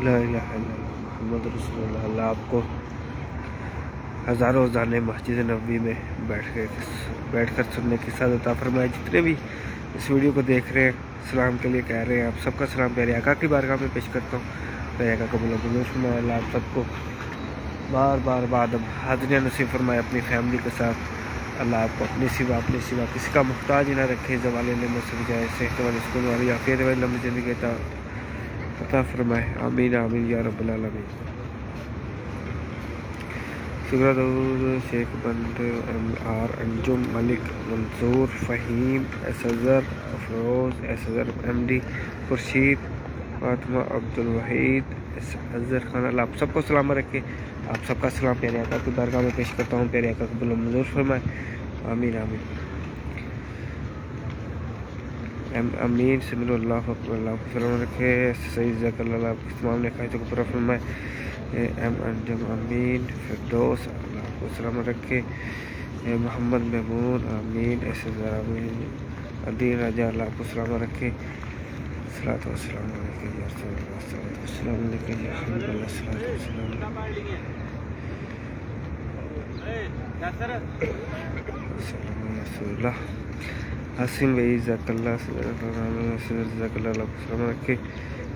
لا الہ الا اللہ محمد رسول اللہ۔ اللہ آپ کو ہزاروں اذانیں مسجد نبوی میں بیٹھ کر سننے کی سعادت عطا فرمائے۔ جتنے بھی اس ویڈیو کو دیکھ رہے ہیں سلام کے لیے کہہ رہے ہیں، آپ سب کا سلام پیارے آقا کی بارگاہ میں پیش کرتا ہوں۔ پیارے آقا قبول و فرمائے۔ اللہ آپ سب کو بار بار بعد اب حاضریاں نصیب فرمائے اپنی فیملی کے ساتھ۔ اللہ آپ کو اپنے سوا کسی کا محتاج نہ رکھے، زوال نعمت سے بجائے صحت والی سکون والی عافیت والی لمبی زندگی عطا فرمائے۔ آمین آمین یا رب العالمین۔ شکر درود شیخ بند آر انجم ملک منظور فہیم ایس اظہر افروز ایس اظہر ایم ڈی خورشید فاطمہ عبدالوحید ایس اظہر خان۔ اللہ آپ سب کو سلامت رکھے۔ آپ سب کا سلام پیارے آقا کی بارگاہ میں پیش کرتا ہوں۔ پیارے آقا قبول و منظور فرمائے۔ آمین آمین امین سمیر اللہ اکبر۔ اللہ آپ کو سلام رکھے۔ سعید ذکر اللہ آپ کی تمام خواہشوں کو پورا فرمائے۔ ایم انجم امین فردوس اللہ آپ کو سلامت رکھے۔ محمد محمود آمین ایسے آمین عدی راجہ اللہ آپ کو سلامت رکھے۔ صلاۃ و سلام علیکم یا رسول اللہ، صلاۃ و سلام علیکم یا حبیب اللہ، صلاۃ و سلام رسول اللہ۔ حسین بھائی ذاک اللہ ذاک اللہ آپ کو سلامت رکھے۔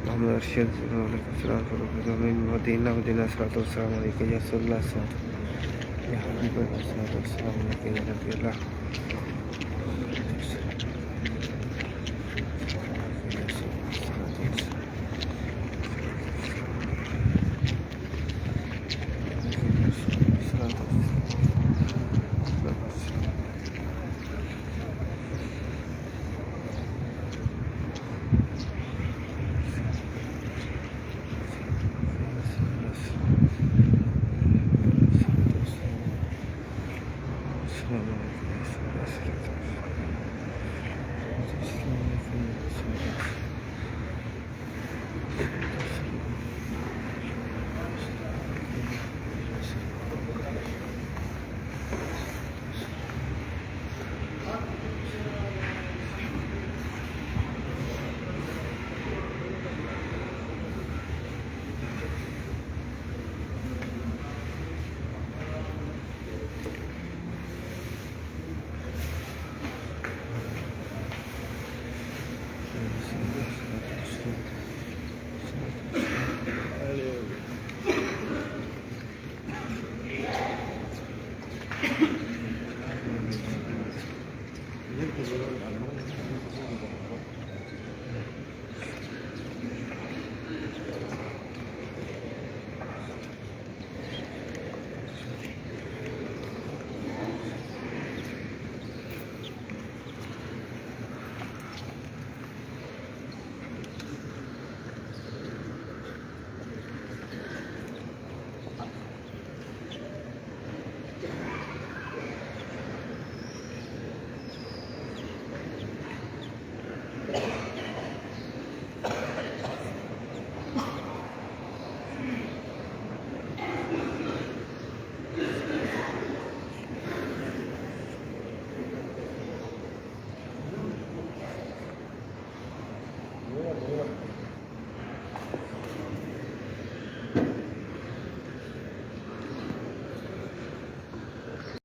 محمد ارشد علیکم السلام مدینہ مدینہ صلاۃ و سلام علیکم یا رسول اللہ، صلاۃ یا حبیب اللہ، صلاۃ و سلام علیکم یا نبی اللہ۔ السلام علیکم۔